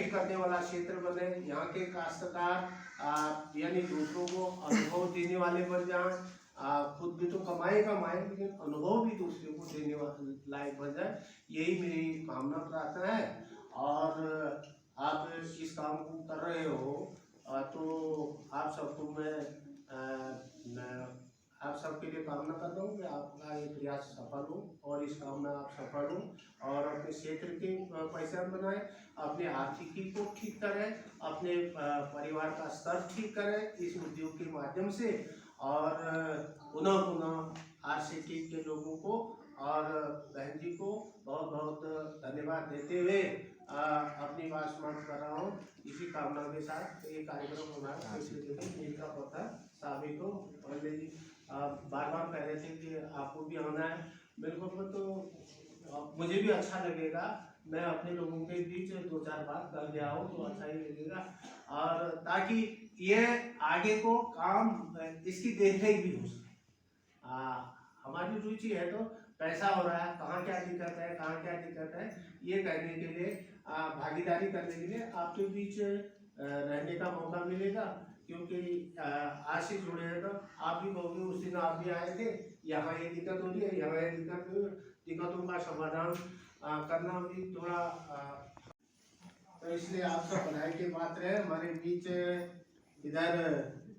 Guide करने वाला क्षेत्र बने, यहाँ के काश्तकार यानी दूसरों को अनुभव देने वाले बन जाए, खुद भी तो कमाए लेकिन अनुभव भी दूसरे को देने वाले लायक बन जाए, यही मेरी कामना प्रार्थना है। और आप इस काम को कर रहे हो तो आप सबको मैं आप सबके लिए कामना कर रहा हूँ कि आपका ये प्रयास सफल हो और इस काम में आप सफल हो और अपने क्षेत्र के पहचान बनाए, अपने आर्थिकी को ठीक करें, अपने परिवार का स्तर ठीक करें इस उद्योग के माध्यम से। और पुनः पुनः आरसीटी के लोगों को और बहन जी को बहुत बहुत धन्यवाद देते हुए अपनी बात समाप्त कर रहा हूँ। इसी कामना के साथ ये कार्यक्रम हमारा मील का पत्थर साबित हो। और बार बार कह रहे थे कि आपको भी आना है, मेरे को तो मुझे भी अच्छा लगेगा, मैं अपने लोगों के बीच 2-4 बात कर गया हूँ तो अच्छा ही लगेगा, और ताकि ये आगे को काम इसकी देखरेख भी हो सके। हमारी रुचि है तो पैसा हो रहा है, कहाँ क्या दिक्कत है ये कहने के लिए, भागीदारी करने के लिए आपके बीच रहने का मौका मिलेगा। क्योंकि आज से जुड़े हैं तो आप भी कहोगे उस दिन आप भी आए थे, यहाँ ये दिक्कत हो रही है, यहाँ ये दिक्कतों का समाधान करना भी थोड़ा तो इसलिए आप सब बधाई के पात्र है। हमारे बीच इधर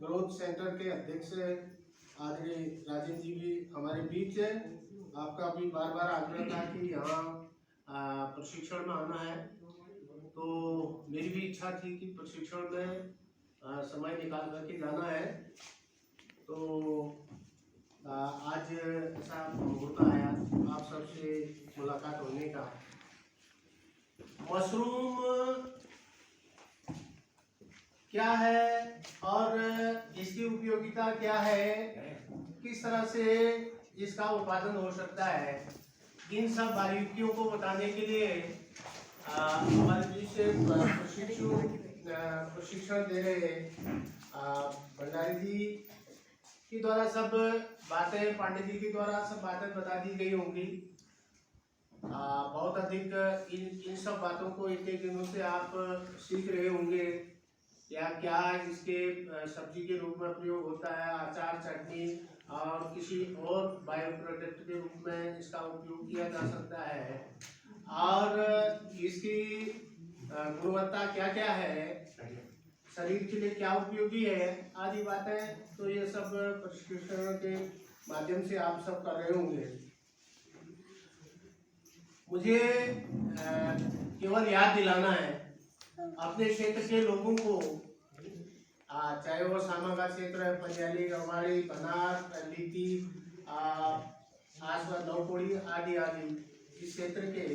ग्रोथ सेंटर के अध्यक्ष आदरणीय राजेंद्र जी भी हमारे बीच है। आपका भी बार बार आग्रह था कि यहाँ प्रशिक्षण में आना है, तो मेरी भी इच्छा थी कि प्रशिक्षण में समय निकाल करके जाना है। तो आज ऐसा होता है आप सबसे मुलाकात होने का। मशरूम क्या है और इसकी उपयोगिता क्या है, किस तरह से इसका उत्पादन हो सकता है, इन सब बारीकियों को बताने के लिए हमारे बीच से प्रशिक्षण दे रहे भंडारी जी के द्वारा सब बातें, पांडे जी के द्वारा सब बातें बता दी गई होंगी। बहुत अधिक इन सब बातों को इतने दिनों से आप सीख रहे होंगे। क्या इसके सब्जी के रूप में प्रयोग होता है, अचार, चटनी और किसी और बायो प्रोडक्ट के रूप में इसका उपयोग किया जा सकता है, और इसकी गुणवत्ता क्या है, शरीर के लिए क्या उपयोगी है, आदि बातें तो ये सब प्रशिक्षण के माध्यम से आप सब कर रहे होंगे। मुझे केवल याद दिलाना है अपने क्षेत्र के लोगों को, चाहे वो सामा का क्षेत्र है, पंजाली, गवाड़ी, बनार, लीती, आसपास नौकोड़ी आदि इस क्षेत्र के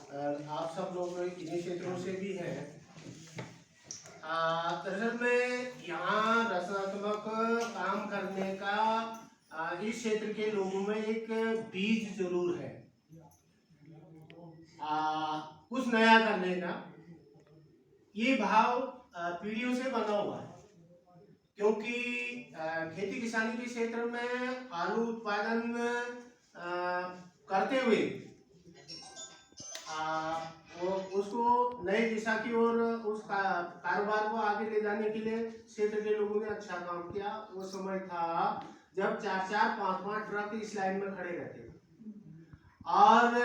आप सब लोग इन्हीं क्षेत्रों से भी हैं। दरअसल में यहाँ रचनात्मक काम करने का इस क्षेत्र के लोगों में एक बीज जरूर है, कुछ नया करने का ये भाव पीढ़ियों से बना हुआ है। क्योंकि खेती किसानी के क्षेत्र में आलू उत्पादन करते हुए वो उसको नई दिशा की ओर उस कारोबार को आगे ले जाने के लिए क्षेत्र के लोगों ने अच्छा काम किया। वो समय था जब 4-4, 5-5 ट्रक इस लाइन में खड़े रहते और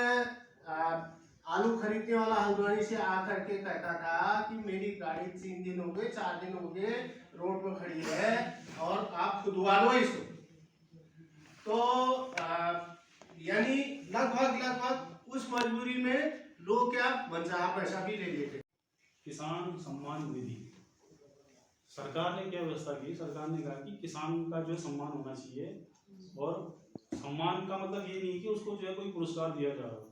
आलू खरीदने वाला हल्द्वानी से आकर के कहता था कि मेरी गाड़ी 3 दिन हो गए, 4 दिन हो गए रोड पर खड़ी है और आप खुदवा दो इसको। तो यानी लगभग उस मजबूरी में लोग क्या मनचाहा पैसा भी ले लेते। किसान सम्मान निधि सरकार ने क्या व्यवस्था की, सरकार ने कहा कि किसान का जो सम्मान होना चाहिए, और सम्मान का मतलब ये नहीं कि उसको जो है कोई पुरस्कार दिया जा रहा है,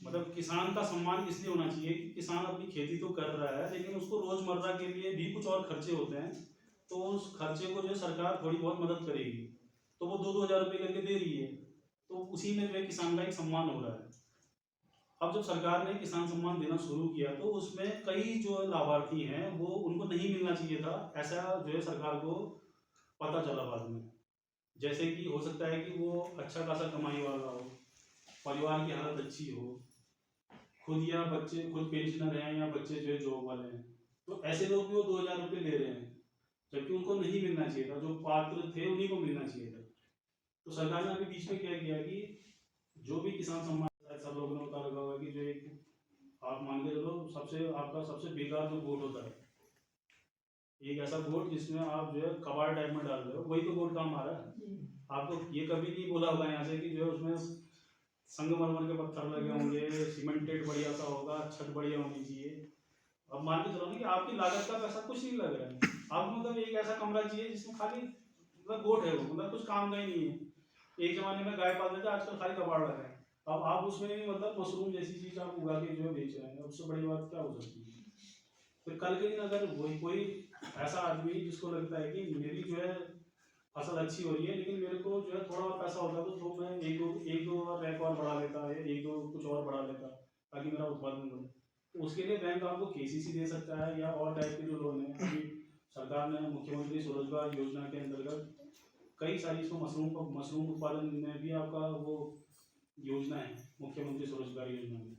मतलब किसान का सम्मान इसलिए होना चाहिए कि किसान अपनी खेती तो कर रहा है लेकिन उसको रोजमर्रा के लिए भी कुछ और खर्चे होते हैं, तो उस खर्चे को जो सरकार थोड़ी बहुत मदद करेगी, तो वो 2-2 हज़ार रुपये करके दे रही है, तो उसी में जो है किसान का एक सम्मान हो रहा है। अब जब सरकार ने किसान सम्मान देना शुरू किया तो उसमें कई जो लाभार्थी हैं वो उनको नहीं मिलना चाहिए था, ऐसा जो है सरकार को पता चला बाद में। जैसे कि हो सकता है कि वो अच्छा खासा कमाई वाला हो, परिवार की हालत अच्छी हो, खुद या बच्चे खुद पेंशनर हैं या बच्चे जो है जॉब वाले हैं, तो ऐसे लोग भी वो 2000 रुपये ले रहे हैं, जबकि उनको नहीं मिलना चाहिए था, जो पात्र थे उन्हीं को मिलना चाहिए था। तो सरकार ने अभी बीच में क्या किया कि जो भी किसान सम्मान, सब लोगों ने बता रखा होगा कि जो एक आप मान के चलो सबसे बेकार जो वोट होता है, एक ऐसा वोट जिसमें आप जो है कबाड़ टाइप में डाल रहे हो, वही तो वोट काम आ रहा है। आपको ये कभी नहीं बोला होगा यहाँ से कि जो है उसमें संगमरमर के पत्थर लगे होंगे, सीमेंटेड बढ़िया सा होगा, छत बढ़िया होनी चाहिए। अब मान के चलो कि आपकी लागत का पैसा कुछ नहीं लग रहा है, आपको मतलब एक ऐसा कमरा चाहिए जिसमें खाली मतलब गोट है, वो मतलब कुछ काम का ही नहीं है। एक जमाने में गाय पालते थे, आजकल खाली कबाड़ लगा है। अब आप उसमें भी मतलब मशरूम जैसी चीज आप उगा के जो है बेच रहे हैं, उससे बड़ी बात क्या हो सकती है। फिर कल के दिन अगर वही कोई ऐसा आदमी जिसको लगता है कि मेरी जो है फसल अच्छी हो रही है, लेकिन मेरे को जो है थोड़ा और पैसा होता तो मैं एक दो और रैक और बढ़ा लेता है, एक दो कुछ और बढ़ा लेता ताकि मेरा उत्पादन बढ़े, तो उसके लिए बैंक आपको केसीसी दे सकता है या और टाइप के जो लोन है। अभी सरकार ने मुख्यमंत्री स्वरोजगार योजना के अंतर्गत कई सारी, इसको मशरूम उत्पादन में भी आपका वो योजना है मुख्यमंत्री स्वरोजगार योजना में।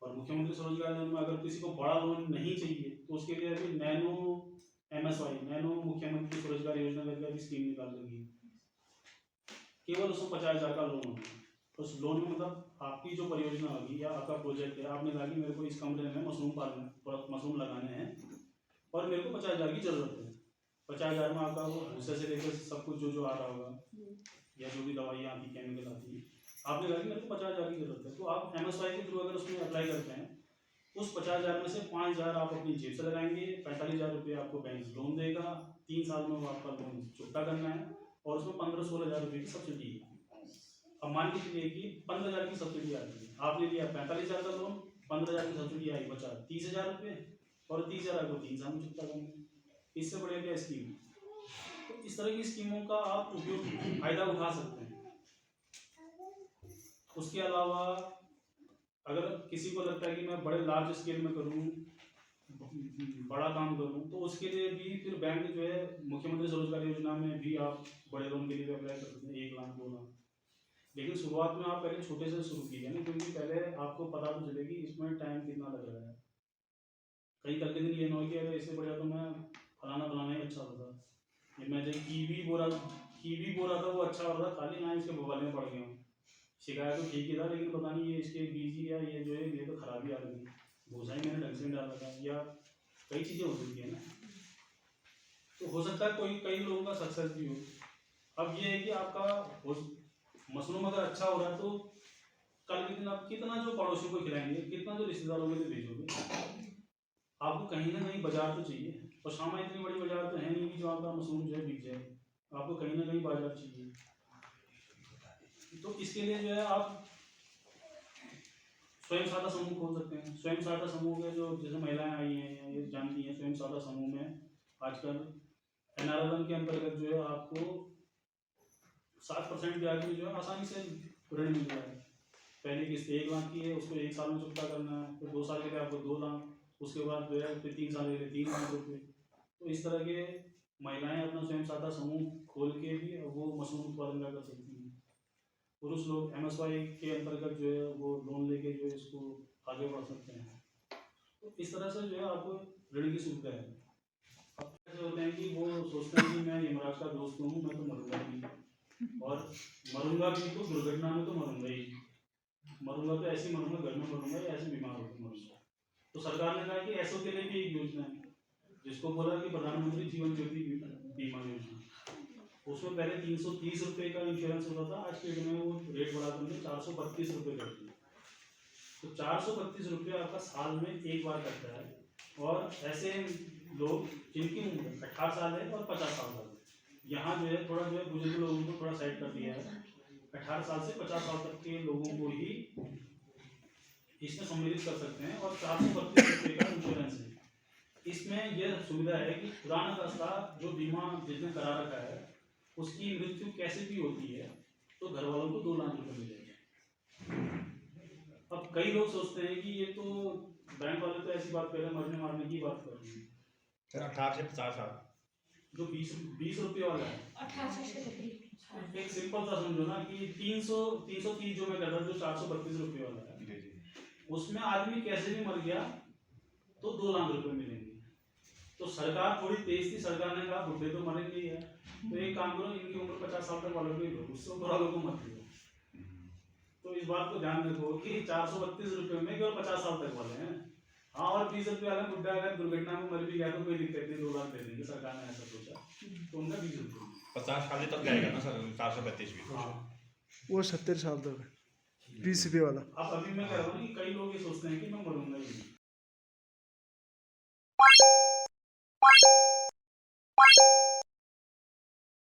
और मुख्यमंत्री स्वरोजगार योजना में अगर किसी को बड़ा लोन नहीं चाहिए तो उसके लिए अभी नैनो MSY, नैनो मुख्यमंत्री स्वरोजगार योजना करके अभी स्कीम निकाल रही है। केवल उसमें 50,000 का लोन होगा। उस लोन में मतलब आपकी जो परियोजना होगी या आपका प्रोजेक्ट है, आपने कहा कि मेरे को इस कमरे में मशरूम लगाने हैं और मेरे को 50,000 की जरूरत है। 50,000 में आपका वो भूसे से लेकर सब कुछ जो आ रहा होगा या जो भी दवाइयाँ आती, केमिकल आती है, आपने कहा कि मेरे को 50,000 की जरूरत है, तो आप MSY के थ्रू अगर उसमें अप्लाई करते हैं, उस 50,000 में से 5,000 आप अपनी जेब से लगाएंगे, 45,000 रुपये आपको बैंक लोन देगा, 3 साल में वो आपका लोन चुकता करना है और उसमें 15-16,000 रुपये की सब्सिडी है। अब मान के चलिए कि 15,000 की सब्सिडी आती है, आपने लिया 45,000 का लोन, 15,000 की सब्सिडी आई, बचा 30,000 रुपये और 30,000 को 3 साल में चुकता करेंगे। इससे बढ़िया क्या स्कीम। तो इस तरह की स्कीमों का आप उपयोग फायदा उठा सकते हैं। उसके अलावा अगर किसी को लगता है कि मैं बड़े लार्ज स्केल में करूँ, बड़ा काम करूँ, तो उसके लिए भी फिर बैंक जो है मुख्यमंत्री स्वरोजगार योजना में भी आप बड़े लोन के लिए भी अप्लाई कर सकते हैं, 1 लाख 2 लाख। लेकिन शुरुआत में आप पहले छोटे से शुरू कीजिए ना, क्योंकि पहले आपको पता तो चले कि इसमें टाइम कितना लग रहा है। कई कल के दिन ये ना हो कि अरे इससे बढ़िया तो मैं फलाना ही अच्छा होता, मैं जो कीवी बोरा था वो अच्छा हो रहा था, खाली यहाँ इसके बवाल में पड़ गया हूँ। शिकायत तो ठीक ही था, लेकिन पता नहीं ये इसके बीज या ये जो है ये तो खराबी आ गई, भूसा ही मैंने ढंग से नहीं डाला था, या कई चीज़ें हो सकती है ना। तो हो सकता है कई लोगों का सक्सेस भी हो। अब ये है कि आपका मशरूम अगर अच्छा हो रहा है तो कल के दिन आप कितना जो पड़ोसियों को खिलाएंगे, कितना जो रिश्तेदारों के लिए भेजोगे। आपको कहीं ना कहीं बाजार तो चाहिए, और शामा इतनी बड़ी बाजार तो है नहीं कि जो आपका मशरूम जो है बिक जाए, आपको कहीं ना कहीं बाजार चाहिए। तो इसके लिए जो है आप स्वयं सहायता समूह खोल सकते हैं। स्वयं सहायता समूह के जो जैसे महिलाएं आई हैं ये जानती हैं, स्वयं सहायता समूह में आजकल NRLM के अंतर्गत जो है आपको 7% ब्याज में जो है आसानी से ऋण मिल रहा है। पहली किस्त 1 लाख की है, उसको 1 साल में चुकता करना है, फिर 2 साल के लिए आपको 2 लाख, उसके बाद जो है फिर 3 साल के लिए 3 लाख रुपये। तो इस तरह के महिलाएं अपना स्वयं सहायता समूह खोल के भी वो मशरूम उत्पादन कर सकती हैं। पुरुष लोग MSY के अंतर्गत जो है वो लोन लेके जो है इसको आगे बढ़ सकते हैं। तो इस तरह से जो है आपको ऋण की सुविधा है। अब ऐसे होते हैं कि वो सोचते हैं कि मैं यमराज का दोस्त हूँ, मैं तो मरूंगा ही, और मरूंगा भी तो दुर्घटना में तो मरूंगा ही, मरूंगा तो ऐसे मरूंगा, घर में मरूंगा या ऐसे बीमार होकर मरूंगा। तो सरकार ने कहा कि ऐसों के लिए भी एक योजना है जिसको बोला कि प्रधानमंत्री जीवन ज्योति बीमा योजना। उसमें पहले 330 रुपये का इंश्योरेंस होता था, आज के दिन में वो रेट बढ़ा करके 432 रुपये कर दिया। तो 432 रुपये आपका साल में एक बार कटता है। और ऐसे लोग जिनकी उम्र 18 साल है और 50 साल तक, यहाँ जो है थोड़ा जो है बुजुर्ग लोगों को थोड़ा साइड कर दिया है, 18 साल से 50 साल तक के लोगों को ही इसमें सम्मिलित कर सकते हैं। और 432 रुपये का इंश्योरेंस है। इसमें यह सुविधा है कि पुराना रास्ता जो बीमा जिसने करा रखा है उसकी मृत्यु कैसे भी होती है तो घर वालों को 2 लाख रुपये मिलेगा। अब कई लोग सोचते हैं कि ये तो बैंक वाले तो ऐसी बात कर रहे हैं, मरने मारने की बात कर रहे हैं। 18 से 50 साल जो 20 रुपये वाला है, 18 से एक सिंपल सा समझो ना कि 330 जो मैं कर रहा हूँ, जो 432 रुपये वाला है, उसमें आदमी कैसे भी मर गया तो 2 लाख रुपए मिलेंगे। तो सरकार थोड़ी तेज थी, सरकार ने कहा बुढ़े तो मरेंगे ही है, तो एक काम करो इनकी उम्र 50 साल तक वालों को ही लो, उससे ऊपर वालों को मत लो। तो इस बात को ध्यान रखो कि 432 रुपए में केवल 50 साल तक वाले हैं। हाँ, और 20 रुपये वाला बुढ़ा अगर दुर्घटना में मर भी गया तो कोई दिक्कत नहीं, 2 लाख दे देंगे, सरकार ने ऐसा सोचा तो उनका 20 रुपये। 50 साल तक जाएगा ना सर, 432 भी। हाँ, वो 70 साल तक है 20 रुपये वाला। अब अभी मैं कह रहा हूँ कि कई लोग ये सोचते हैं कि मैं मरूंगा ही नहीं।